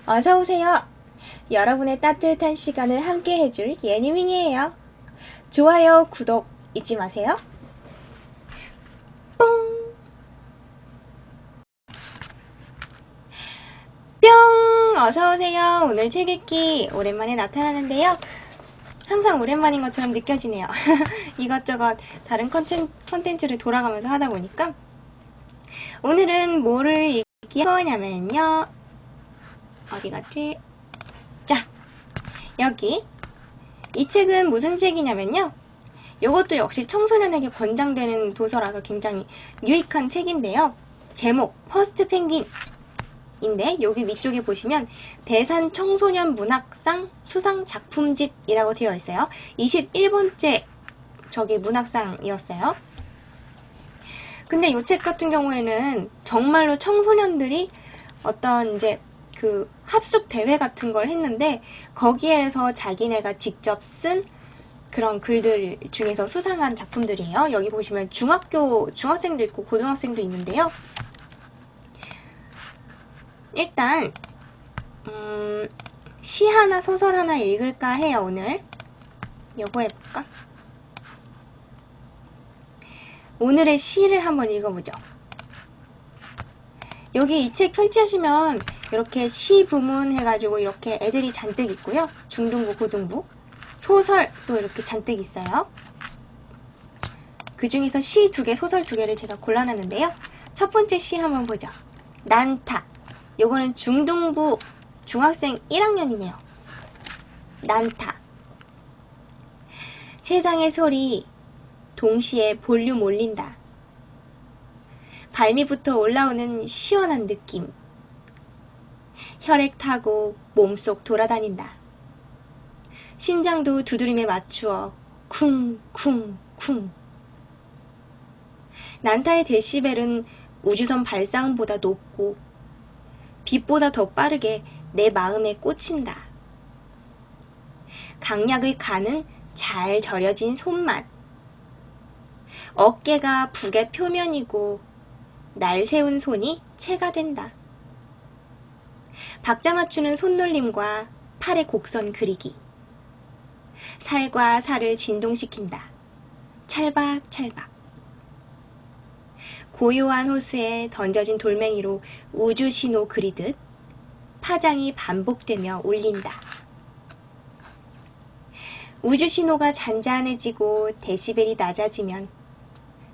어서오세요. 여러분의 따뜻한 시간을 함께 해줄 예니밍이에요. 좋아요, 구독 잊지 마세요. 뽕! 뿅! 어서오세요. 오늘 책 읽기 오랜만에 나타나는데요. 항상 오랜만인 것처럼 느껴지네요. 이것저것 다른 컨텐츠를 돌아가면서 하다 보니까 오늘은 뭐를 읽기 하냐면요. 어디 갔지? 자, 여기 이 책은 무슨 책이냐면요. 이것도 역시 청소년에게 권장되는 도서라서 굉장히 유익한 책인데요. 제목 퍼스트 펭귄인데 여기 위쪽에 보시면 대산 청소년 문학상 수상 작품집이라고 되어 있어요. 21번째 저게 문학상이었어요. 근데 이 책 같은 경우에는 정말로 청소년들이 어떤 이제 그 합숙 대회 같은 걸 했는데 거기에서 자기네가 직접 쓴 그런 글들 중에서 수상한 작품들이에요. 여기 보시면 중학생도 있고 고등학생도 있는데요. 일단 시 하나 소설 하나 읽을까 해요. 오늘 요거 해볼까? 오늘의 시를 한번 읽어보죠. 여기 이 책 펼치시면 이렇게 시 부문 해가지고 이렇게 애들이 잔뜩 있고요. 중등부, 고등부. 소설도 이렇게 잔뜩 있어요. 그 중에서 시 2개, 소설 2개를 제가 골라놨는데요. 첫 번째 시 한번 보죠. 난타. 요거는 중등부 중학생 1학년이네요. 난타. 세상의 소리 동시에 볼륨 올린다. 발밑부터 올라오는 시원한 느낌. 혈액 타고 몸속 돌아다닌다. 심장도 두드림에 맞추어 쿵쿵쿵. 난타의 데시벨은 우주선 발사음보다 높고 빛보다 더 빠르게 내 마음에 꽂힌다. 강약의 간은 잘 절여진 손만. 어깨가 북의 표면이고 날 세운 손이 채가 된다. 박자 맞추는 손놀림과 팔의 곡선 그리기. 살과 살을 진동시킨다. 찰박찰박. 고요한 호수에 던져진 돌멩이로 우주신호 그리듯 파장이 반복되며 울린다. 우주신호가 잔잔해지고 데시벨이 낮아지면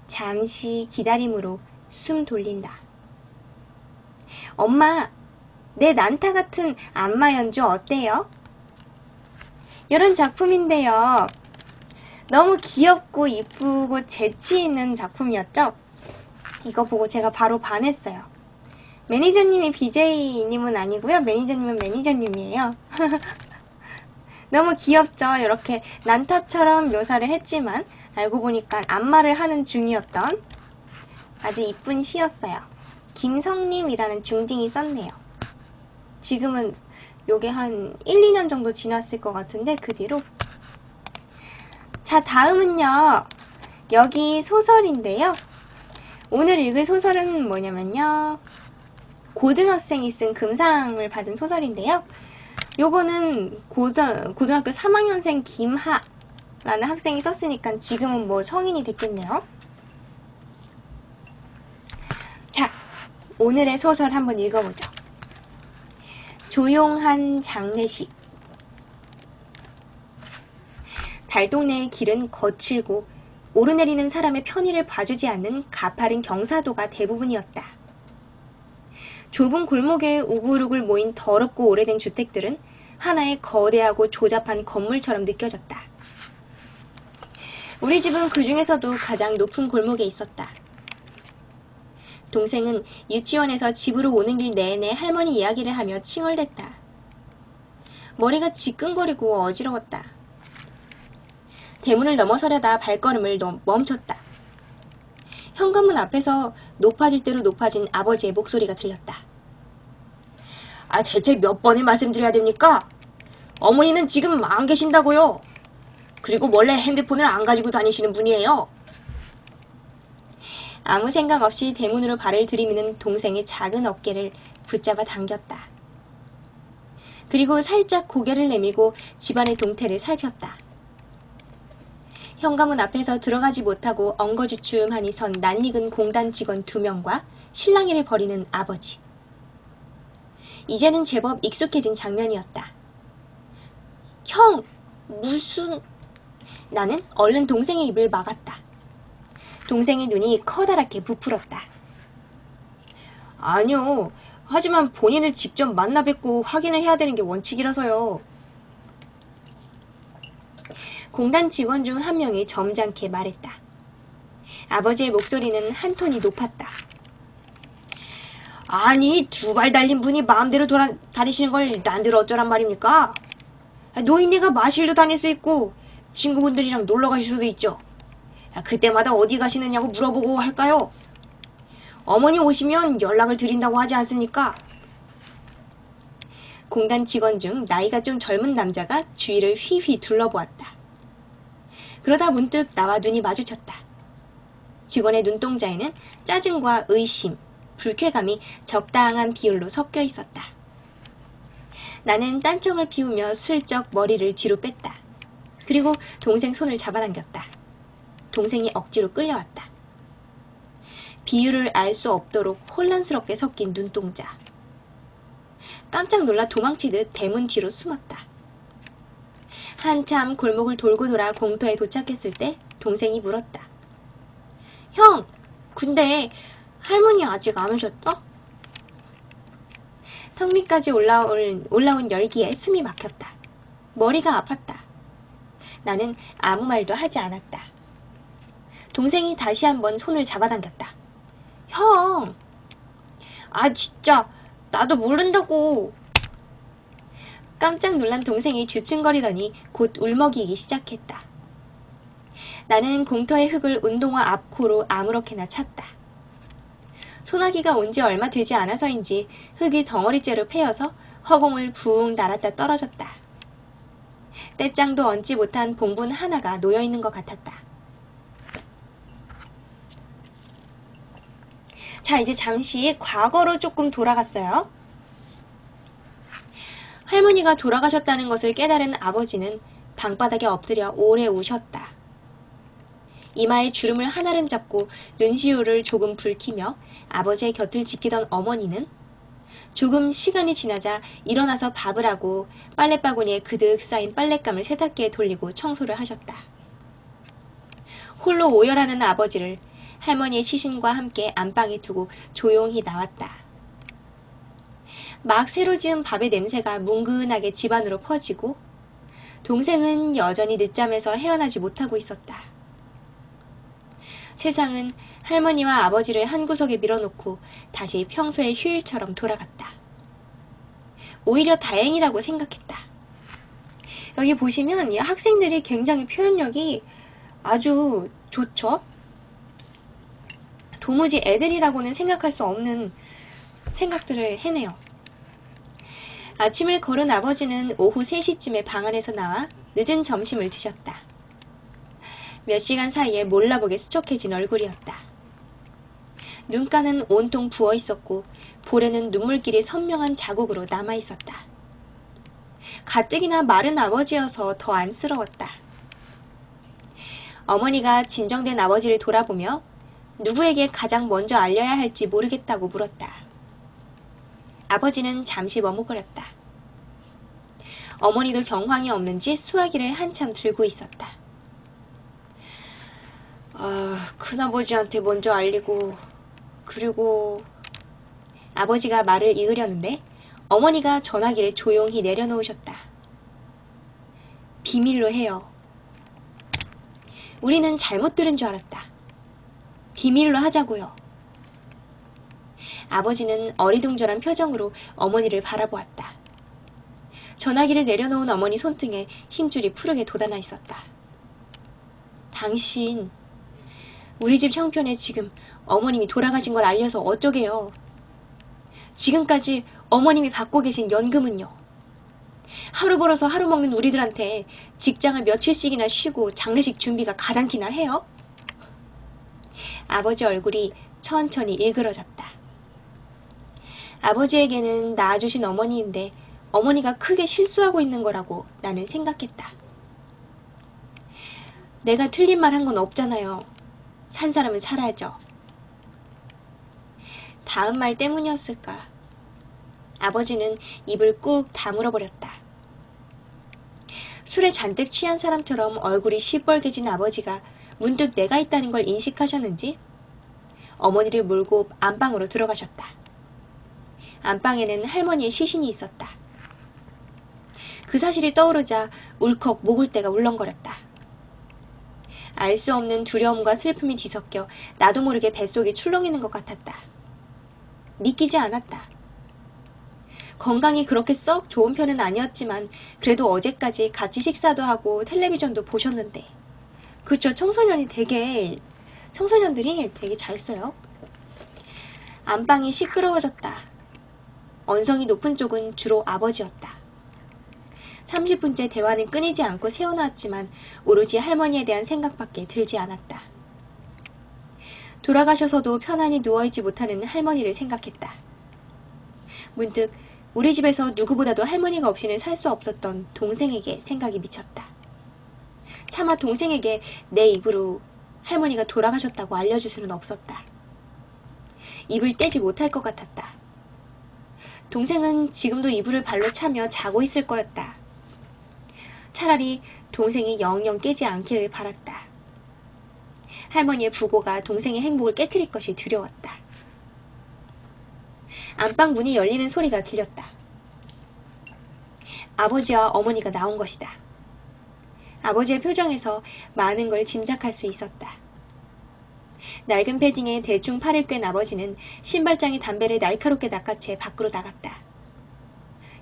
잠시 기다림으로 숨 돌린다. 엄마, 내 난타 같은 안마 연주 어때요? 이런 작품인데요. 너무 귀엽고 이쁘고 재치 있는 작품이었죠? 이거 보고 제가 바로 반했어요. 매니저님이 BJ님은 아니고요. 매니저님은 매니저님이에요. 너무 귀엽죠? 이렇게 난타처럼 묘사를 했지만 알고 보니까 안마를 하는 중이었던 아주 이쁜 시였어요. 김성림이라는 중딩이 썼네요. 지금은 요게 한 1, 2년 정도 지났을 것 같은데 그 뒤로. 자, 다음은요. 여기 소설인데요. 오늘 읽을 소설은 뭐냐면요. 고등학생이 쓴 금상을 받은 소설인데요. 요거는 고등학교 3학년생 김하라는 학생이 썼으니까 지금은 뭐 성인이 됐겠네요. 자, 오늘의 소설 한번 읽어보죠. 조용한 장례식. 달동네의 길은 거칠고 오르내리는 사람의 편의를 봐주지 않는 가파른 경사도가 대부분이었다. 좁은 골목에 우글우글 모인 더럽고 오래된 주택들은 하나의 거대하고 조잡한 건물처럼 느껴졌다. 우리 집은 그 중에서도 가장 높은 골목에 있었다. 동생은 유치원에서 집으로 오는 길 내내 할머니 이야기를 하며 칭얼댔다. 머리가 지끈거리고 어지러웠다. 대문을 넘어서려다 발걸음을 멈췄다. 현관문 앞에서 높아질 대로 높아진 아버지의 목소리가 들렸다. 아, 대체 몇 번을 말씀드려야 됩니까? 어머니는 지금 안 계신다고요. 그리고 원래 핸드폰을 안 가지고 다니시는 분이에요. 아무 생각 없이 대문으로 발을 들이미는 동생의 작은 어깨를 붙잡아 당겼다. 그리고 살짝 고개를 내밀고 집안의 동태를 살폈다. 현관문 앞에서 들어가지 못하고 엉거주춤하니 선 낯익은 공단 직원 2명과 실랑이를 벌이는 아버지. 이제는 제법 익숙해진 장면이었다. 형! 무슨... 나는 얼른 동생의 입을 막았다. 동생의 눈이 커다랗게 부풀었다. 아니요. 하지만 본인을 직접 만나 뵙고 확인을 해야 되는 게 원칙이라서요. 공단 직원 중 한 명이 점잖게 말했다. 아버지의 목소리는 한 톤이 높았다. 아니, 2발 달린 분이 마음대로 다니시는 걸 난들 어쩌란 말입니까? 노인네가 마실도 다닐 수 있고 친구분들이랑 놀러 가실 수도 있죠. 그때마다 어디 가시느냐고 물어보고 할까요? 어머니 오시면 연락을 드린다고 하지 않습니까? 공단 직원 중 나이가 좀 젊은 남자가 주위를 휘휘 둘러보았다. 그러다 문득 나와 눈이 마주쳤다. 직원의 눈동자에는 짜증과 의심, 불쾌감이 적당한 비율로 섞여 있었다. 나는 딴청을 피우며 슬쩍 머리를 뒤로 뺐다. 그리고 동생 손을 잡아당겼다. 동생이 억지로 끌려왔다. 비율을 알 수 없도록 혼란스럽게 섞인 눈동자. 깜짝 놀라 도망치듯 대문 뒤로 숨었다. 한참 골목을 돌고 돌아 공터에 도착했을 때 동생이 물었다. 형, 근데 할머니 아직 안 오셨어? 턱 밑까지 올라온 열기에 숨이 막혔다. 머리가 아팠다. 나는 아무 말도 하지 않았다. 동생이 다시 한번 손을 잡아당겼다. 형! 아 진짜 나도 모른다고. 깜짝 놀란 동생이 주춤거리더니 곧 울먹이기 시작했다. 나는 공터의 흙을 운동화 앞코로 아무렇게나 찼다. 소나기가 온 지 얼마 되지 않아서인지 흙이 덩어리째로 패여서 허공을 붕 날았다 떨어졌다. 떼짱도 얹지 못한 봉분 하나가 놓여있는 것 같았다. 자, 이제 잠시 과거로 조금 돌아갔어요. 할머니가 돌아가셨다는 것을 깨달은 아버지는 방바닥에 엎드려 오래 우셨다. 이마에 주름을 한아름 잡고 눈시울을 조금 붉히며 아버지의 곁을 지키던 어머니는 조금 시간이 지나자 일어나서 밥을 하고 빨래바구니에 그득 쌓인 빨랫감을 세탁기에 돌리고 청소를 하셨다. 홀로 오열하는 아버지를 할머니의 시신과 함께 안방에 두고 조용히 나왔다. 막 새로 지은 밥의 냄새가 뭉근하게 집안으로 퍼지고 동생은 여전히 늦잠에서 헤어나지 못하고 있었다. 세상은 할머니와 아버지를 한 구석에 밀어놓고 다시 평소의 휴일처럼 돌아갔다. 오히려 다행이라고 생각했다. 여기 보시면 이 학생들이 굉장히 표현력이 아주 좋죠? 도무지 애들이라고는 생각할 수 없는 생각들을 해내요. 아침을 걸은 아버지는 오후 3시쯤에 방 안에서 나와 늦은 점심을 드셨다. 몇 시간 사이에 몰라보게 수척해진 얼굴이었다. 눈가는 온통 부어 있었고 볼에는 눈물길이 선명한 자국으로 남아 있었다. 가뜩이나 마른 아버지여서 더 안쓰러웠다. 어머니가 진정된 아버지를 돌아보며 누구에게 가장 먼저 알려야 할지 모르겠다고 물었다. 아버지는 잠시 머뭇거렸다. 어머니도 경황이 없는지 수화기를 한참 들고 있었다. 큰아버지한테 먼저 알리고 그리고 아버지가 말을 이으려는데 어머니가 전화기를 조용히 내려놓으셨다. 비밀로 해요. 우리는 잘못 들은 줄 알았다. 비밀로 하자고요. 아버지는 어리둥절한 표정으로 어머니를 바라보았다. 전화기를 내려놓은 어머니 손등에 힘줄이 푸르게 돋아나 있었다. 당신, 우리 집 형편에 지금 어머님이 돌아가신 걸 알려서 어쩌게요. 지금까지 어머님이 받고 계신 연금은요. 하루 벌어서 하루 먹는 우리들한테 직장을 며칠씩이나 쉬고 장례식 준비가 가당키나 해요? 아버지 얼굴이 천천히 일그러졌다. 아버지에게는 낳아주신 어머니인데 어머니가 크게 실수하고 있는 거라고 나는 생각했다. 내가 틀린 말 한 건 없잖아요. 산 사람은 살아야죠. 다음 말 때문이었을까. 아버지는 입을 꾹 다물어버렸다. 술에 잔뜩 취한 사람처럼 얼굴이 시뻘개진 아버지가 문득 내가 있다는 걸 인식하셨는지 어머니를 몰고 안방으로 들어가셨다. 안방에는 할머니의 시신이 있었다. 그 사실이 떠오르자 울컥 목을대가 울렁거렸다. 알 수 없는 두려움과 슬픔이 뒤섞여 나도 모르게 뱃속이 출렁이는 것 같았다. 믿기지 않았다. 건강이 그렇게 썩 좋은 편은 아니었지만 그래도 어제까지 같이 식사도 하고 텔레비전도 보셨는데 그쵸, 청소년들이 되게 잘 써요. 안방이 시끄러워졌다. 언성이 높은 쪽은 주로 아버지였다. 30분째 대화는 끊이지 않고 새어나왔지만 오로지 할머니에 대한 생각밖에 들지 않았다. 돌아가셔서도 편안히 누워있지 못하는 할머니를 생각했다. 문득 우리 집에서 누구보다도 할머니가 없이는 살 수 없었던 동생에게 생각이 미쳤다. 차마 동생에게 내 입으로 할머니가 돌아가셨다고 알려줄 수는 없었다. 입을 떼지 못할 것 같았다. 동생은 지금도 이불을 발로 차며 자고 있을 거였다. 차라리 동생이 영영 깨지 않기를 바랐다. 할머니의 부고가 동생의 행복을 깨트릴 것이 두려웠다. 안방 문이 열리는 소리가 들렸다. 아버지와 어머니가 나온 것이다. 아버지의 표정에서 많은 걸 짐작할 수 있었다. 낡은 패딩에 대충 팔을 꿰은 아버지는 신발장에 담배를 날카롭게 낚아채 밖으로 나갔다.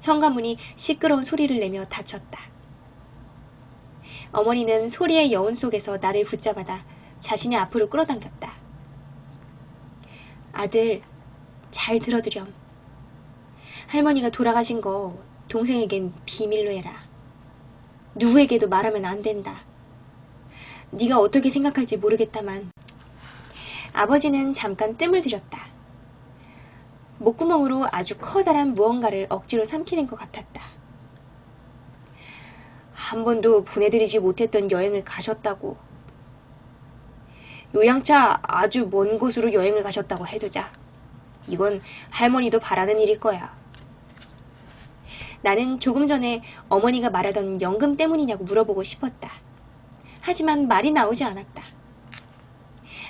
현관문이 시끄러운 소리를 내며 닫혔다. 어머니는 소리의 여운 속에서 나를 붙잡아다 자신의 앞으로 끌어당겼다. 아들, 잘 들어두렴. 할머니가 돌아가신 거 동생에겐 비밀로 해라. 누구에게도 말하면 안 된다. 네가 어떻게 생각할지 모르겠다만. 아버지는 잠깐 뜸을 들였다. 목구멍으로 아주 커다란 무언가를 억지로 삼키는 것 같았다. 한 번도 보내드리지 못했던 여행을 가셨다고. 요양차 아주 먼 곳으로 여행을 가셨다고 해두자. 이건 할머니도 바라는 일일 거야. 나는 조금 전에 어머니가 말하던 연금 때문이냐고 물어보고 싶었다. 하지만 말이 나오지 않았다.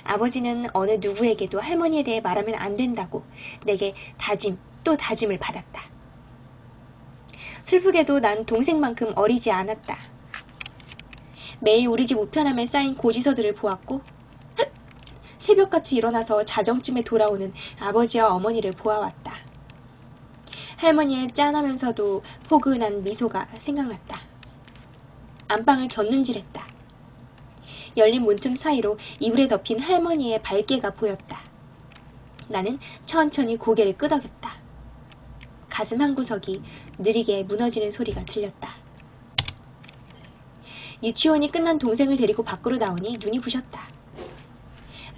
아버지는 어느 누구에게도 할머니에 대해 말하면 안 된다고 내게 다짐 또 다짐을 받았다. 슬프게도 난 동생만큼 어리지 않았다. 매일 우리 집 우편함에 쌓인 고지서들을 보았고 새벽같이 일어나서 자정쯤에 돌아오는 아버지와 어머니를 보아왔다. 할머니의 짠하면서도 포근한 미소가 생각났다. 안방을 곁눈질했다. 열린 문틈 사이로 이불에 덮인 할머니의 발개가 보였다. 나는 천천히 고개를 끄덕였다. 가슴 한구석이 느리게 무너지는 소리가 들렸다. 유치원이 끝난 동생을 데리고 밖으로 나오니 눈이 부셨다.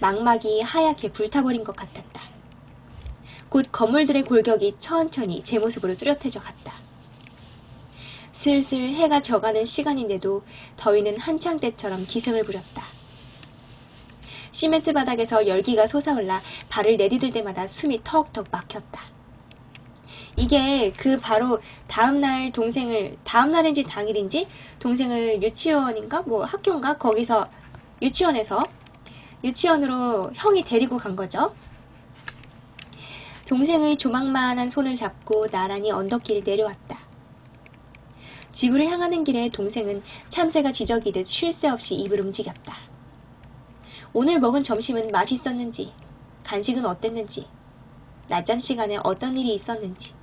망막이 하얗게 불타버린 것 같았다. 곧 건물들의 골격이 천천히 제 모습으로 뚜렷해져 갔다. 슬슬 해가 져가는 시간인데도 더위는 한창 때처럼 기승을 부렸다. 시멘트 바닥에서 열기가 솟아올라 발을 내디딜 때마다 숨이 턱턱 막혔다. 이게 그 바로 다음날인지 당일인지 동생을 유치원인가 뭐 학교인가 거기서 유치원으로 형이 데리고 간 거죠. 동생의 조망만한 손을 잡고 나란히 언덕길을 내려왔다. 집으로 향하는 길에 동생은 참새가 지저귀듯 쉴 새 없이 입을 움직였다. 오늘 먹은 점심은 맛있었는지, 간식은 어땠는지, 낮잠 시간에 어떤 일이 있었는지,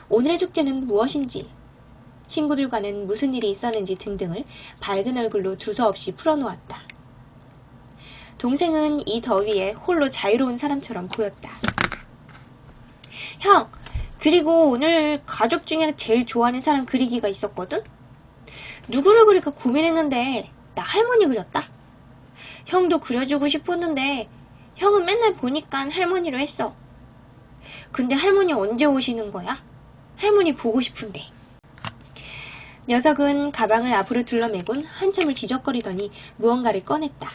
오늘의 축제는 무엇인지, 친구들과는 무슨 일이 있었는지 등등을 밝은 얼굴로 두서없이 풀어놓았다. 동생은 이 더위에 홀로 자유로운 사람처럼 보였다. 형, 그리고 오늘 가족 중에 제일 좋아하는 사람 그리기가 있었거든? 누구를 그릴까 고민했는데 나 할머니 그렸다. 형도 그려주고 싶었는데 형은 맨날 보니까 할머니로 했어. 근데 할머니 언제 오시는 거야? 할머니 보고 싶은데. 녀석은 가방을 앞으로 둘러매곤 한참을 뒤적거리더니 무언가를 꺼냈다.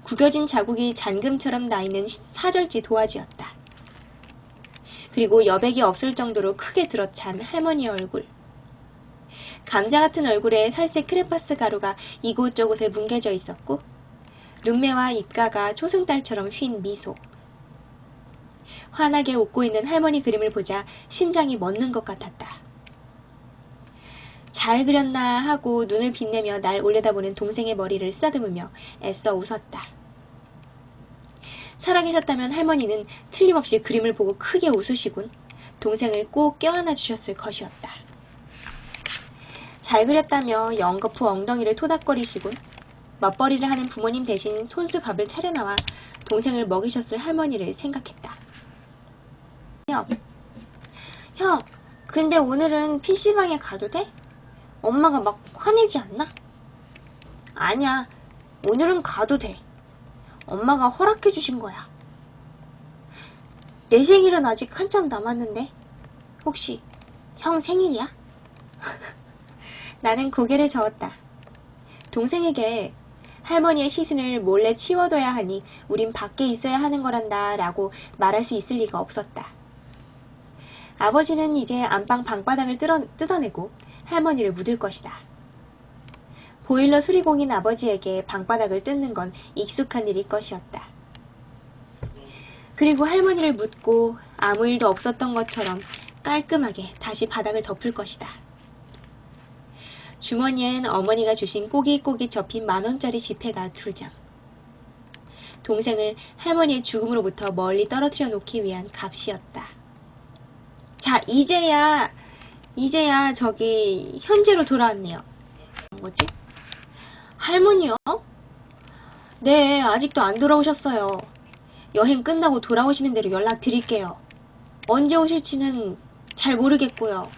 구겨진 자국이 잔금처럼 나있는 사절지 도화지였다. 그리고 여백이 없을 정도로 크게 들어찬 할머니의 얼굴. 감자 같은 얼굴에 살색 크레파스 가루가 이곳저곳에 뭉개져 있었고 눈매와 입가가 초승달처럼 휜 미소. 환하게 웃고 있는 할머니 그림을 보자 심장이 멎는 것 같았다. 잘 그렸나 하고 눈을 빛내며 날 올려다보는 동생의 머리를 쓰다듬으며 애써 웃었다. 살아계셨다면 할머니는 틀림없이 그림을 보고 크게 웃으시곤 동생을 꼭 껴안아 주셨을 것이었다. 잘 그렸다며 연거푸 엉덩이를 토닥거리시곤 맞벌이를 하는 부모님 대신 손수 밥을 차려나와 동생을 먹이셨을 할머니를 생각했다. 형, 근데 오늘은 PC방에 가도 돼? 엄마가 막 화내지 않나? 아니야, 오늘은 가도 돼. 엄마가 허락해 주신 거야. 내 생일은 아직 한참 남았는데 혹시 형 생일이야? 나는 고개를 저었다. 동생에게 할머니의 시신을 몰래 치워둬야 하니 우린 밖에 있어야 하는 거란다 라고 말할 수 있을 리가 없었다. 아버지는 이제 안방 방바닥을 뜯어내고 할머니를 묻을 것이다. 보일러 수리공인 아버지에게 방바닥을 뜯는 건 익숙한 일일 것이었다. 그리고 할머니를 묻고 아무 일도 없었던 것처럼 깔끔하게 다시 바닥을 덮을 것이다. 주머니엔 어머니가 주신 꼬깃꼬깃 접힌 10,000원짜리 지폐가 2장. 동생을 할머니의 죽음으로부터 멀리 떨어뜨려 놓기 위한 값이었다. 자, 이제야 저기 현재로 돌아왔네요. 뭐지? 할머니요? 네, 아직도 안 돌아오셨어요. 여행 끝나고 돌아오시는 대로 연락드릴게요. 언제 오실지는 잘 모르겠고요.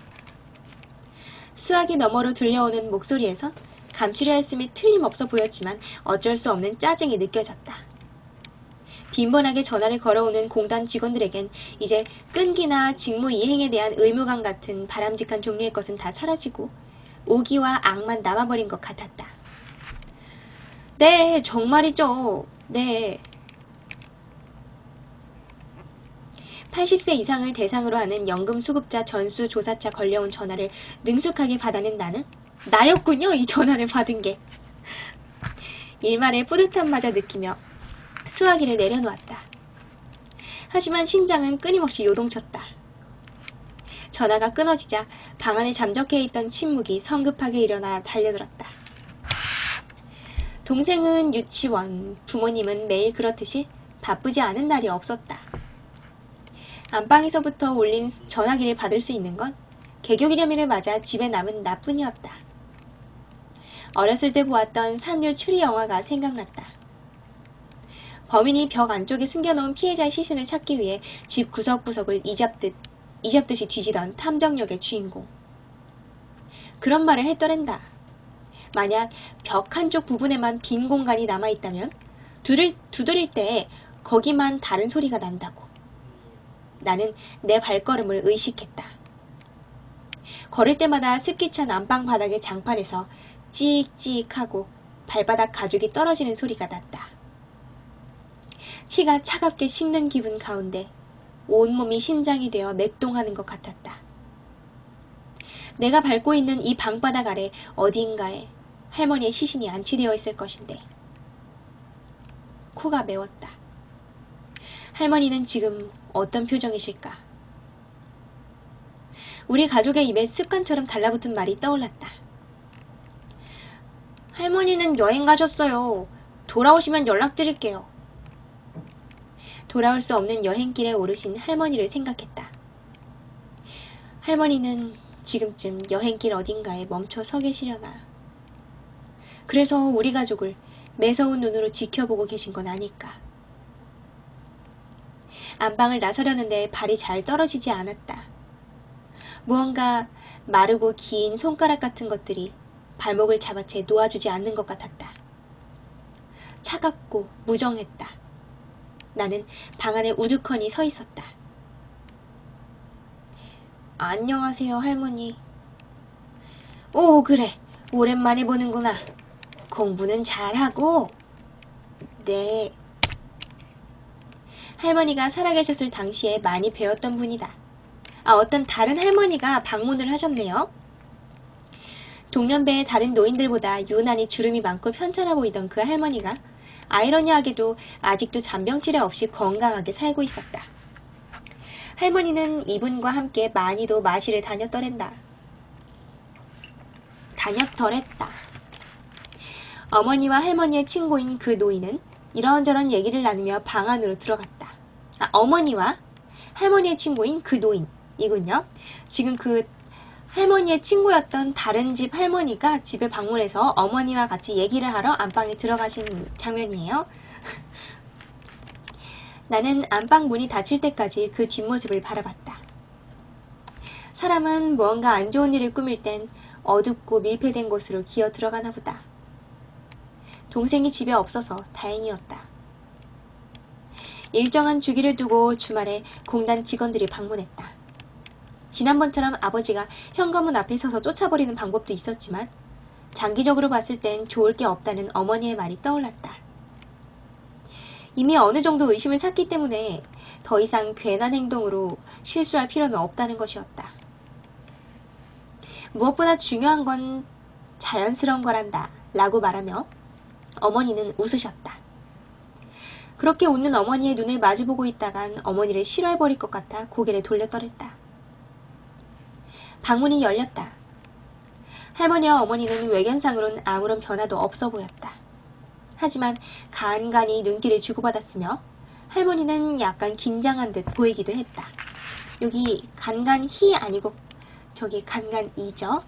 수화기 너머로 들려오는 목소리에선 감추려 했음이 틀림없어 보였지만 어쩔 수 없는 짜증이 느껴졌다. 빈번하게 전화를 걸어오는 공단 직원들에겐 이제 끈기나 직무 이행에 대한 의무감 같은 바람직한 종류의 것은 다 사라지고 오기와 악만 남아버린 것 같았다. 네, 정말이죠. 네. 80세 이상을 대상으로 하는 연금수급자 전수조사차 걸려온 전화를 능숙하게 받아낸 나는 나였군요, 이 전화를 받은 게. 일말의 뿌듯함마저 느끼며 수화기를 내려놓았다. 하지만 심장은 끊임없이 요동쳤다. 전화가 끊어지자 방 안에 잠적해 있던 침묵이 성급하게 일어나 달려들었다. 동생은 유치원, 부모님은 매일 그렇듯이 바쁘지 않은 날이 없었다. 안방에서부터 올린 전화기를 받을 수 있는 건 개교기념일을 맞아 집에 남은 나뿐이었다. 어렸을 때 보았던 삼류 추리 영화가 생각났다. 범인이 벽 안쪽에 숨겨놓은 피해자의 시신을 찾기 위해 집 구석구석을 이잡듯이 뒤지던 탐정역의 주인공. 그런 말을 했더랜다. 만약 벽 한쪽 부분에만 빈 공간이 남아있다면 두드릴 때 거기만 다른 소리가 난다고. 나는 내 발걸음을 의식했다. 걸을 때마다 습기 찬 안방 바닥의 장판에서 찍찍하고 발바닥 가죽이 떨어지는 소리가 났다. 피가 차갑게 식는 기분 가운데 온몸이 심장이 되어 맥동하는 것 같았다. 내가 밟고 있는 이 방바닥 아래 어디인가에 할머니의 시신이 안치되어 있을 것인데 코가 메웠다. 할머니는 지금 어떤 표정이실까? 우리 가족의 입에 습관처럼 달라붙은 말이 떠올랐다. 할머니는 여행 가셨어요. 돌아오시면 연락드릴게요. 돌아올 수 없는 여행길에 오르신 할머니를 생각했다. 할머니는 지금쯤 여행길 어딘가에 멈춰 서 계시려나. 그래서 우리 가족을 매서운 눈으로 지켜보고 계신 건 아닐까. 안방을 나서려는데 발이 잘 떨어지지 않았다. 무언가 마르고 긴 손가락 같은 것들이 발목을 잡아채 놓아주지 않는 것 같았다. 차갑고 무정했다. 나는 방 안에 우두커니 서 있었다. 안녕하세요, 할머니. 오, 그래. 오랜만에 보는구나. 공부는 잘하고? 네. 할머니가 살아계셨을 당시에 많이 배웠던 분이다. 어떤 다른 할머니가 방문을 하셨네요. 동년배의 다른 노인들보다 유난히 주름이 많고 편찮아 보이던 그 할머니가 아이러니하게도 아직도 잔병치레 없이 건강하게 살고 있었다. 할머니는 이분과 함께 많이도 마시를 다녔더랬다. 어머니와 할머니의 친구인 그 노인은 이런저런 얘기를 나누며 방 안으로 들어갔다. 어머니와 할머니의 친구인 그 노인이군요. 지금 그 할머니의 친구였던 다른 집 할머니가 집에 방문해서 어머니와 같이 얘기를 하러 안방에 들어가신 장면이에요. 나는 안방 문이 닫힐 때까지 그 뒷모습을 바라봤다. 사람은 무언가 안 좋은 일을 꾸밀 땐 어둡고 밀폐된 곳으로 기어 들어가나 보다. 동생이 집에 없어서 다행이었다. 일정한 주기를 두고 주말에 공단 직원들이 방문했다. 지난번처럼 아버지가 현관문 앞에 서서 쫓아버리는 방법도 있었지만 장기적으로 봤을 땐 좋을 게 없다는 어머니의 말이 떠올랐다. 이미 어느 정도 의심을 샀기 때문에 더 이상 괜한 행동으로 실수할 필요는 없다는 것이었다. 무엇보다 중요한 건 자연스러운 거란다 라고 말하며 어머니는 웃으셨다. 그렇게 웃는 어머니의 눈을 마주보고 있다간 어머니를 싫어해버릴 것 같아 고개를 돌려떠랬다. 방문이 열렸다. 할머니와 어머니는 외견상으로는 아무런 변화도 없어 보였다. 하지만 간간히 눈길을 주고받았으며 할머니는 약간 긴장한 듯 보이기도 했다. 여기 간간히 아니고 저기 간간이죠.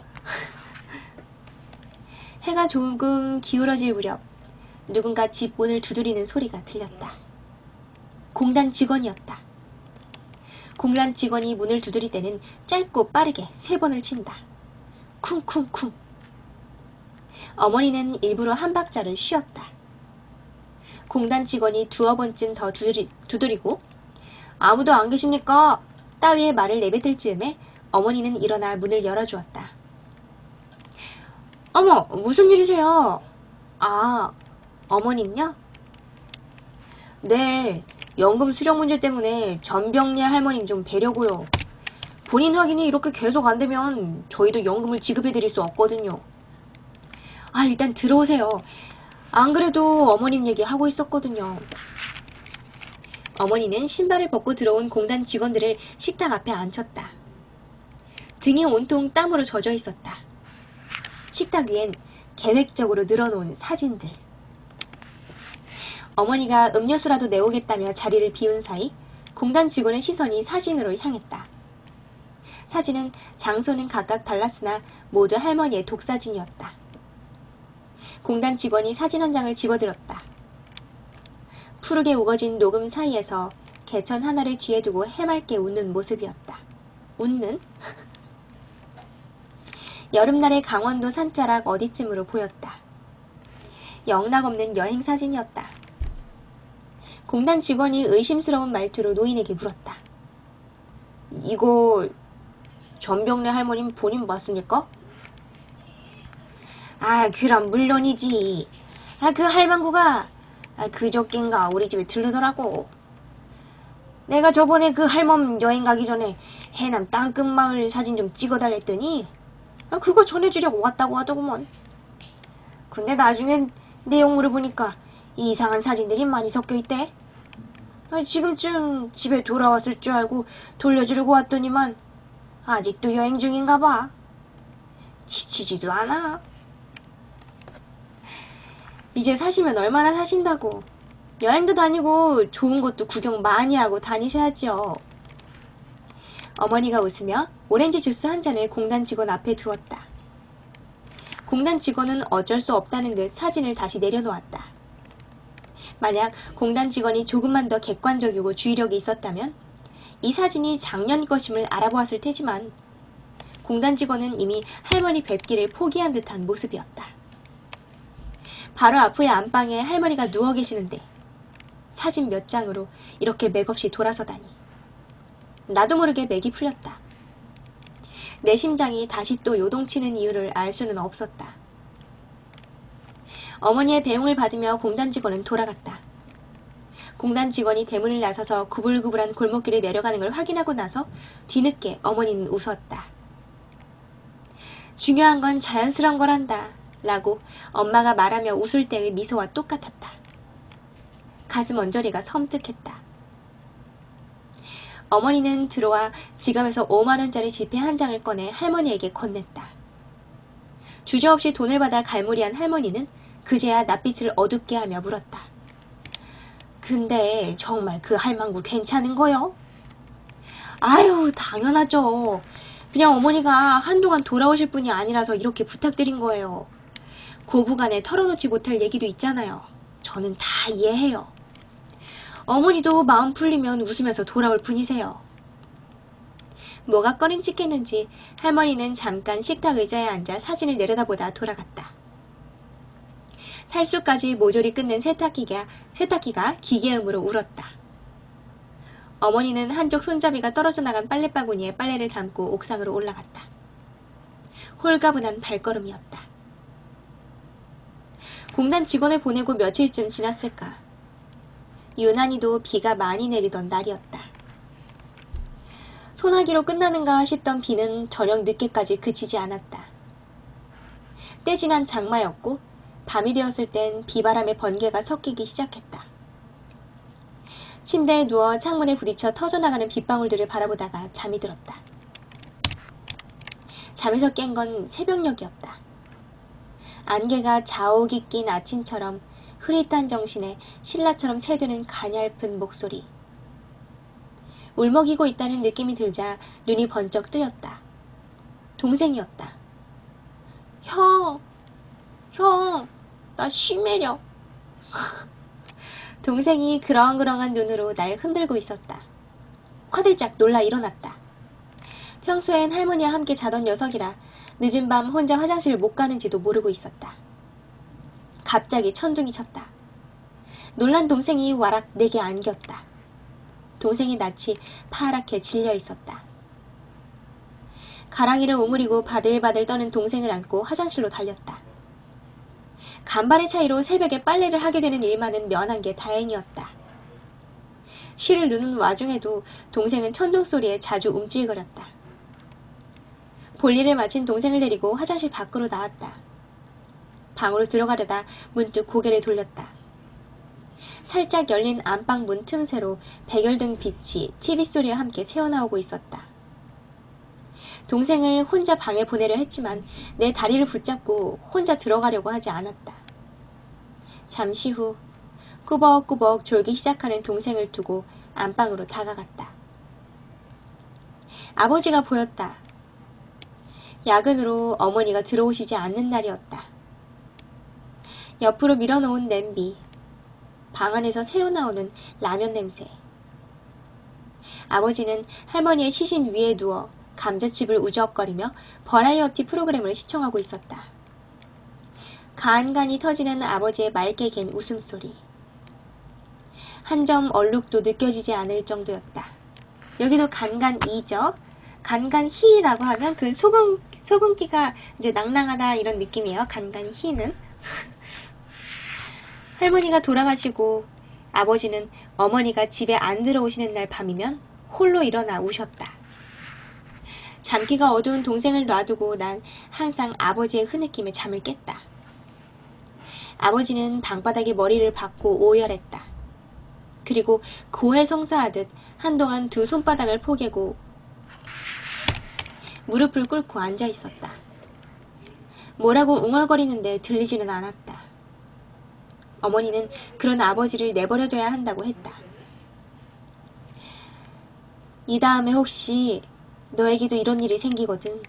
해가 조금 기울어질 무렵 누군가 집 문을 두드리는 소리가 들렸다. 공단 직원이었다. 공단 직원이 문을 두드릴 때는 짧고 빠르게 3번을 친다. 쿵쿵쿵. 어머니는 일부러 한 박자를 쉬었다. 공단 직원이 2번쯤 더 두드리고 아무도 안 계십니까? 따위의 말을 내뱉을 즈음에 어머니는 일어나 문을 열어주었다. 어머, 무슨 일이세요? 어머님요? 네, 연금 수령 문제 때문에 전병례 할머님 좀 뵈려고요. 본인 확인이 이렇게 계속 안 되면 저희도 연금을 지급해드릴 수 없거든요. 일단 들어오세요. 안 그래도 어머님 얘기하고 있었거든요. 어머니는 신발을 벗고 들어온 공단 직원들을 식탁 앞에 앉혔다. 등이 온통 땀으로 젖어 있었다. 식탁 위엔 계획적으로 늘어놓은 사진들. 어머니가 음료수라도 내오겠다며 자리를 비운 사이 공단 직원의 시선이 사진으로 향했다. 사진은 장소는 각각 달랐으나 모두 할머니의 독사진이었다. 공단 직원이 사진 한 장을 집어들었다. 푸르게 우거진 녹음 사이에서 개천 하나를 뒤에 두고 해맑게 웃는 모습이었다. 웃는? 여름날의 강원도 산자락 어디쯤으로 보였다. 영락없는 여행사진이었다. 공단 직원이 의심스러운 말투로 노인에게 물었다. 이거 전병래 할머님 본인 맞습니까? 그럼 물론이지. 그 할망구가 그저껜가 우리 집에 들르더라고. 내가 저번에 그 할멈 여행 가기 전에 해남 땅끝마을 사진 좀 찍어달랬더니 그거 전해주려고 왔다고 하더구먼. 근데 나중엔 내용물을 보니까 이상한 사진들이 많이 섞여있대. 지금쯤 집에 돌아왔을 줄 알고 돌려주려고 왔더니만 아직도 여행 중인가 봐. 지치지도 않아. 이제 사시면 얼마나 사신다고. 여행도 다니고 좋은 곳도 구경 많이 하고 다니셔야죠. 어머니가 웃으며 오렌지 주스 한 잔을 공단 직원 앞에 두었다. 공단 직원은 어쩔 수 없다는 듯 사진을 다시 내려놓았다. 만약 공단 직원이 조금만 더 객관적이고 주의력이 있었다면 이 사진이 작년 것임을 알아보았을 테지만 공단 직원은 이미 할머니 뵙기를 포기한 듯한 모습이었다. 바로 앞의 안방에 할머니가 누워 계시는데 사진 몇 장으로 이렇게 맥없이 돌아서다니. 나도 모르게 맥이 풀렸다. 내 심장이 다시 또 요동치는 이유를 알 수는 없었다. 어머니의 배웅을 받으며 공단 직원은 돌아갔다. 공단 직원이 대문을 나서서 구불구불한 골목길을 내려가는 걸 확인하고 나서 뒤늦게 어머니는 웃었다. 중요한 건 자연스러운 거란다 라고 엄마가 말하며 웃을 때의 미소와 똑같았다. 가슴 언저리가 섬뜩했다. 어머니는 들어와 지갑에서 5만원짜리 지폐 한 장을 꺼내 할머니에게 건넸다. 주저없이 돈을 받아 갈무리한 할머니는 그제야 낯빛을 어둡게 하며 물었다. 근데 정말 그 할망구 괜찮은 거요? 아유, 당연하죠. 그냥 어머니가 한동안 돌아오실 분이 아니라서 이렇게 부탁드린 거예요. 고부간에 털어놓지 못할 얘기도 있잖아요. 저는 다 이해해요. 어머니도 마음 풀리면 웃으면서 돌아올 분이세요. 뭐가 꺼림칙했는지 할머니는 잠깐 식탁 의자에 앉아 사진을 내려다보다 돌아갔다. 탈수까지 모조리 끝낸 세탁기가 기계음으로 울었다. 어머니는 한쪽 손잡이가 떨어져 나간 빨랫바구니에 빨래를 담고 옥상으로 올라갔다. 홀가분한 발걸음이었다. 공단 직원을 보내고 며칠쯤 지났을까. 유난히도 비가 많이 내리던 날이었다. 소나기로 끝나는가 싶던 비는 저녁 늦게까지 그치지 않았다. 때지난 장마였고 밤이 되었을 땐 비바람에 번개가 섞이기 시작했다. 침대에 누워 창문에 부딪혀 터져나가는 빗방울들을 바라보다가 잠이 들었다. 잠에서 깬 건 새벽녘이었다. 안개가 자욱이 낀 아침처럼 흐릿한 정신에 신라처럼 새드는 가냘픈 목소리. 울먹이고 있다는 느낌이 들자 눈이 번쩍 뜨였다. 동생이었다. 형, 나 쉬매려. 동생이 그렁그렁한 눈으로 날 흔들고 있었다. 화들짝 놀라 일어났다. 평소엔 할머니와 함께 자던 녀석이라 늦은 밤 혼자 화장실을 못 가는지도 모르고 있었다. 갑자기 천둥이 쳤다. 놀란 동생이 와락 내게 안겼다. 동생이 낯이 파랗게 질려 있었다. 가랑이를 오므리고 바들바들 떠는 동생을 안고 화장실로 달렸다. 간발의 차이로 새벽에 빨래를 하게 되는 일만은 면한 게 다행이었다. 쉬를 누는 와중에도 동생은 천둥 소리에 자주 움찔거렸다. 볼일을 마친 동생을 데리고 화장실 밖으로 나왔다. 방으로 들어가려다 문득 고개를 돌렸다. 살짝 열린 안방 문 틈새로 백열등 빛이 TV 소리와 함께 새어나오고 있었다. 동생을 혼자 방에 보내려 했지만 내 다리를 붙잡고 혼자 들어가려고 하지 않았다. 잠시 후 꾸벅꾸벅 졸기 시작하는 동생을 두고 안방으로 다가갔다. 아버지가 보였다. 야근으로 어머니가 들어오시지 않는 날이었다. 옆으로 밀어놓은 냄비, 방 안에서 새어나오는 라면 냄새. 아버지는 할머니의 시신 위에 누워 감자칩을 우적거리며 버라이어티 프로그램을 시청하고 있었다. 간간이 터지는 아버지의 맑게 갠 웃음소리. 한 점 얼룩도 느껴지지 않을 정도였다. 여기도 간간이죠. 간간히라고 하면 그 소금기가 이제 낭낭하다 이런 느낌이에요. 간간히는. 할머니가 돌아가시고 아버지는 어머니가 집에 안 들어오시는 날 밤이면 홀로 일어나 우셨다. 잠기가 어두운 동생을 놔두고 난 항상 아버지의 흐느낌에 잠을 깼다. 아버지는 방바닥에 머리를 박고 오열했다. 그리고 고해성사하듯 한동안 두 손바닥을 포개고 무릎을 꿇고 앉아 있었다. 뭐라고 웅얼거리는데 들리지는 않았다. 어머니는 그런 아버지를 내버려둬야 한다고 했다. 이 다음에 혹시 너에게도 이런 일이 생기거든.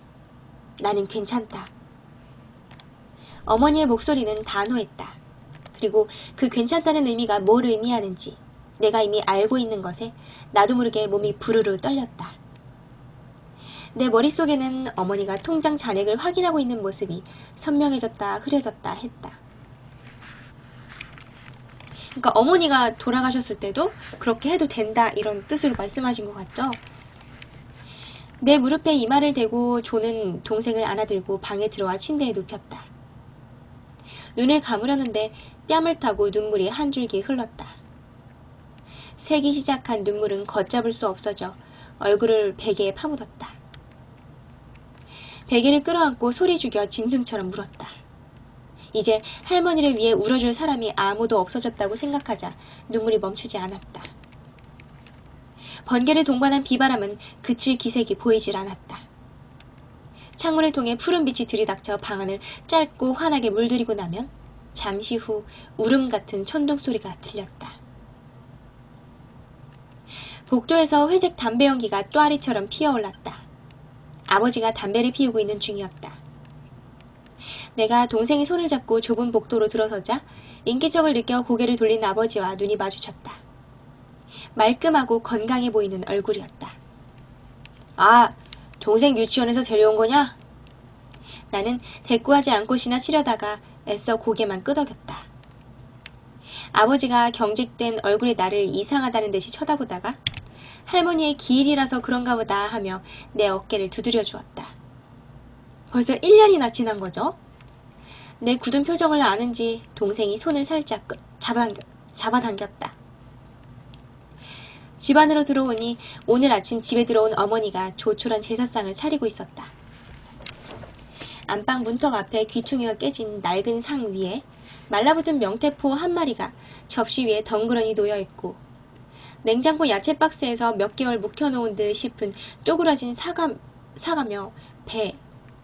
나는 괜찮다. 어머니의 목소리는 단호했다. 그리고 그 괜찮다는 의미가 뭘 의미하는지 내가 이미 알고 있는 것에 나도 모르게 몸이 부르르 떨렸다. 내 머릿속에는 어머니가 통장 잔액을 확인하고 있는 모습이 선명해졌다 흐려졌다 했다. 그러니까 어머니가 돌아가셨을 때도 그렇게 해도 된다 이런 뜻으로 말씀하신 것 같죠? 내 무릎에 이마를 대고 조는 동생을 안아들고 방에 들어와 침대에 눕혔다. 눈을 감으려는데 뺨을 타고 눈물이 한 줄기 흘렀다. 새기 시작한 눈물은 걷잡을 수 없어져 얼굴을 베개에 파묻었다. 베개를 끌어안고 소리 죽여 짐승처럼 물었다. 이제 할머니를 위해 울어줄 사람이 아무도 없어졌다고 생각하자 눈물이 멈추지 않았다. 번개를 동반한 비바람은 그칠 기색이 보이질 않았다. 창문을 통해 푸른 빛이 들이닥쳐 방 안을 짧고 환하게 물들이고 나면 잠시 후 울음 같은 천둥 소리가 들렸다. 복도에서 회색 담배 연기가 또아리처럼 피어올랐다. 아버지가 담배를 피우고 있는 중이었다. 내가 동생의 손을 잡고 좁은 복도로 들어서자 인기척을 느껴 고개를 돌린 아버지와 눈이 마주쳤다. 말끔하고 건강해 보이는 얼굴이었다. 아, 동생 유치원에서 데려온 거냐? 나는 대꾸하지 않고 지나치려다가 애써 고개만 끄덕였다. 아버지가 경직된 얼굴의 나를 이상하다는 듯이 쳐다보다가 할머니의 기일이라서 그런가 보다 하며 내 어깨를 두드려 주었다. 벌써 1년이나 지난 거죠? 내 굳은 표정을 아는지 동생이 손을 살짝 잡아당겼다. 집 안으로 들어오니 오늘 아침 집에 들어온 어머니가 조촐한 제사상을 차리고 있었다. 안방 문턱 앞에 귀퉁이가 깨진 낡은 상 위에 말라붙은 명태포 한 마리가 접시 위에 덩그러니 놓여있고 냉장고 야채 박스에서 몇 개월 묵혀놓은 듯 싶은 쪼그라진 사과며 배,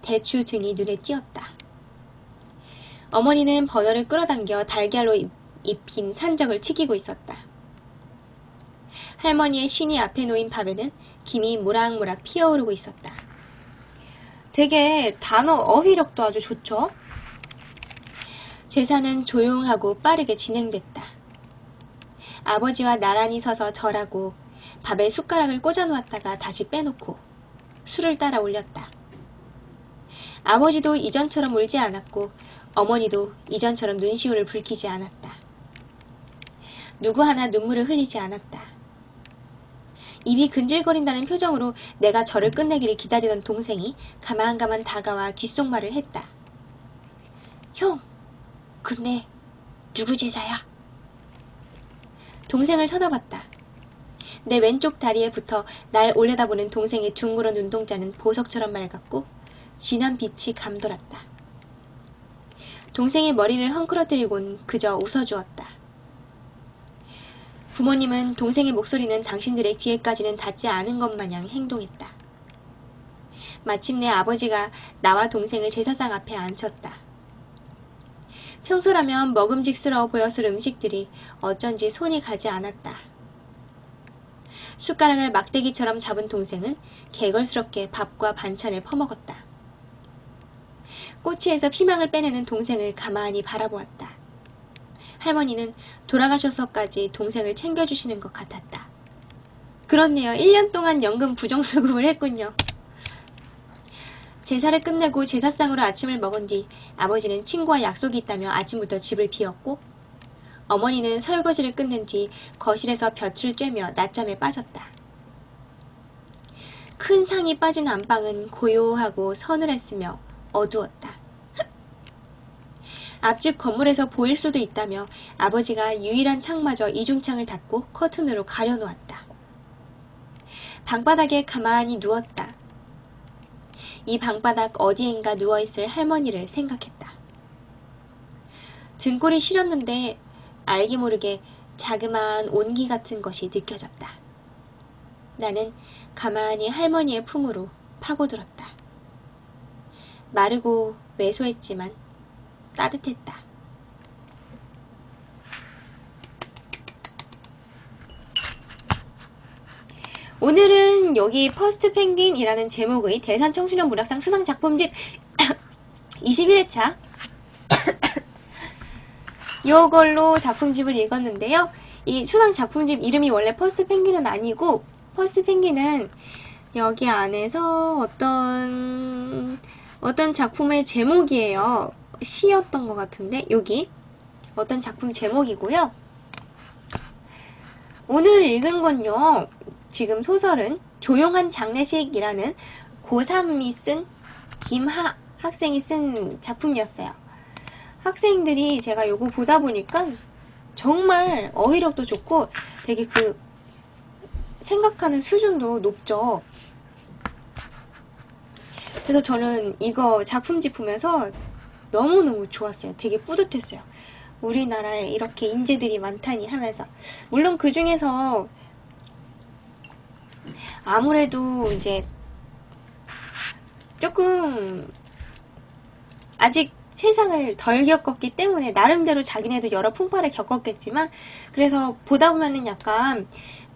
대추 등이 눈에 띄었다. 어머니는 버너를 끌어당겨 달걀로 입힌 산적을 튀기고 있었다. 할머니의 신이 앞에 놓인 밥에는 김이 모락모락 피어오르고 있었다. 되게 단어 어휘력도 아주 좋죠? 제사는 조용하고 빠르게 진행됐다. 아버지와 나란히 서서 절하고 밥에 숟가락을 꽂아 놓았다가 다시 빼놓고 술을 따라 올렸다. 아버지도 이전처럼 울지 않았고 어머니도 이전처럼 눈시울을 붉히지 않았다. 누구 하나 눈물을 흘리지 않았다. 입이 근질거린다는 표정으로 내가 절을 끝내기를 기다리던 동생이 가만가만 다가와 귓속말을 했다. 형, 근데 누구 제사야? 동생을 쳐다봤다. 내 왼쪽 다리에 붙어 날 올려다보는 동생의 둥그런 눈동자는 보석처럼 맑았고 진한 빛이 감돌았다. 동생의 머리를 헝클어뜨리곤 그저 웃어주었다. 부모님은 동생의 목소리는 당신들의 귀에까지는 닿지 않은 것 마냥 행동했다. 마침내 아버지가 나와 동생을 제사상 앞에 앉혔다. 평소라면 먹음직스러워 보였을 음식들이 어쩐지 손이 가지 않았다. 숟가락을 막대기처럼 잡은 동생은 개걸스럽게 밥과 반찬을 퍼먹었다. 꼬치에서 피망을 빼내는 동생을 가만히 바라보았다. 할머니는 돌아가셔서까지 동생을 챙겨주시는 것 같았다. 그렇네요. 1년 동안 연금 부정수급을 했군요. 제사를 끝내고 제사상으로 아침을 먹은 뒤 아버지는 친구와 약속이 있다며 아침부터 집을 비웠고 어머니는 설거지를 끝낸 뒤 거실에서 볕을 쬐며 낮잠에 빠졌다. 큰 상이 빠진 안방은 고요하고 서늘했으며 어두웠다. 앞집 건물에서 보일 수도 있다며 아버지가 유일한 창마저 이중창을 닫고 커튼으로 가려놓았다. 방바닥에 가만히 누웠다. 이 방바닥 어디엔가 누워있을 할머니를 생각했다. 등골이 시렸는데 알게 모르게 자그마한 온기 같은 것이 느껴졌다. 나는 가만히 할머니의 품으로 파고들었다. 마르고 왜소했지만 따뜻했다. 오늘은 여기 퍼스트 펭귄이라는 제목의 대산 청소년 문학상 수상 작품집 21회차 이걸로 작품집을 읽었는데요. 이 수상 작품집 이름이 원래 퍼스트 펭귄은 아니고 퍼스트 펭귄은 여기 안에서 어떤 작품의 제목이에요. 시였던 것 같은데 여기 어떤 작품 제목이고요. 오늘 읽은 건요. 지금 소설은 조용한 장례식이라는 고3이 쓴 김하 학생이 쓴 작품이었어요. 학생들이 제가 요거 보다 보니까 정말 어휘력도 좋고 되게 그 생각하는 수준도 높죠. 그래서 저는 이거 작품집 보면서 너무너무 좋았어요. 되게 뿌듯했어요. 우리나라에 이렇게 인재들이 많다니 하면서. 물론 그 중에서 아무래도 이제 조금 아직 세상을 덜 겪었기 때문에 나름대로 자기네도 여러 풍파를 겪었겠지만, 그래서 보다 보면은 약간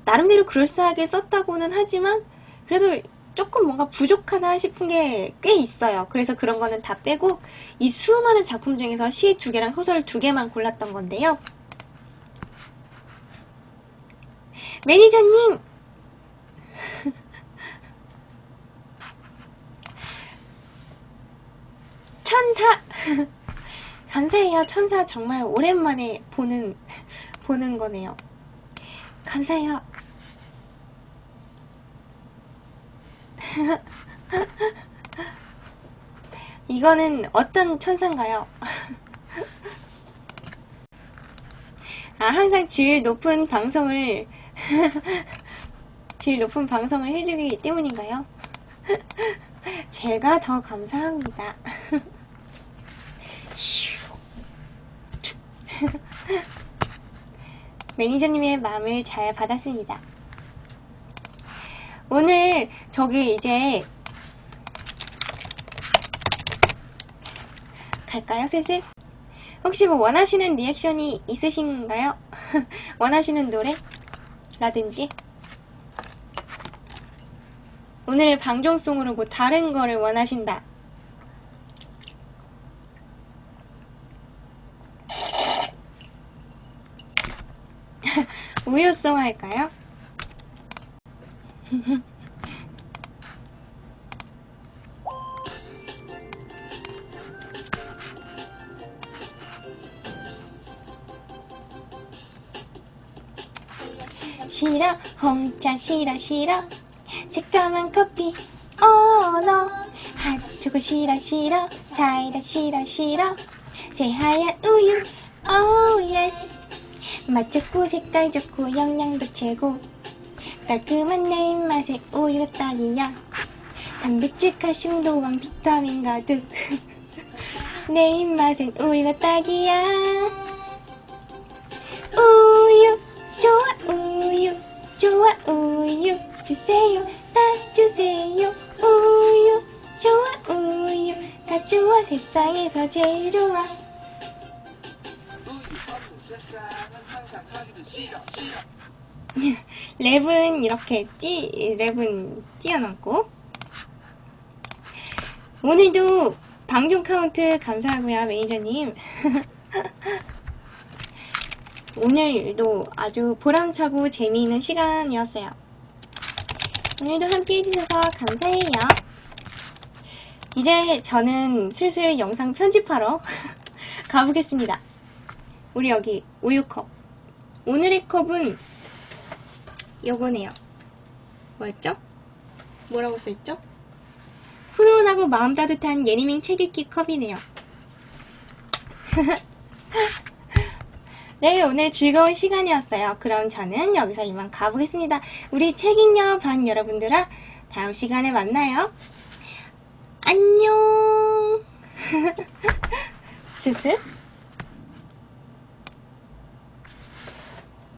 나름대로 그럴싸하게 썼다고는 하지만 그래도 조금 뭔가 부족하다 싶은 게 꽤 있어요. 그래서 그런 거는 다 빼고 이 수많은 작품 중에서 시 2개랑 소설 2개만 골랐던 건데요. 매니저님! 천사! 감사해요. 천사 정말 오랜만에 보는 거네요. 감사해요. 이거는 어떤 천사인가요? 아, 항상 질 높은 방송을 해주기 때문인가요? 제가 더 감사합니다. 매니저님의 마음을 잘 받았습니다. 오늘 저기 이제 갈까요, 슬슬? 혹시 뭐 원하시는 리액션이 있으신가요? 원하시는 노래라든지 오늘 방송송으로 뭐 다른 거를 원하신다. 우유송 할까요? 싫어, 홍차 싫어 싫어, 새까만 커피 너 핫초코 싫어 싫어, 사이다 싫어 싫어, 새하얀 우유 예스, 맛 좋고 색깔 좋고 영양도 최고, 깔끔한 내 입맛에 우유가 딱이야, 단백질 칼슘 도안 비타민 가득 내 입맛엔 우유가 딱이야. 우유 좋아, 우유 좋아, 우유 주세요, 다 주세요. 우유 좋아, 우유가 좋아, 세상에서 제일 좋아. 랩은 이렇게 랩은 뛰어넘고. 오늘도 방송 카운트 감사하고요, 매니저님. 오늘도 아주 보람차고 재미있는 시간이었어요. 오늘도 함께 해주셔서 감사해요. 이제 저는 슬슬 영상 편집하러 가보겠습니다. 우리 여기 우유컵. 오늘의 컵은 요거네요. 뭐였죠? 뭐라고 써있죠? 훈훈하고 마음 따뜻한 예니밍 책 읽기 컵이네요. 네, 오늘 즐거운 시간이었어요. 그럼 저는 여기서 이만 가보겠습니다. 우리 책읽녀 반 여러분들아, 다음 시간에 만나요. 안녕. 스스.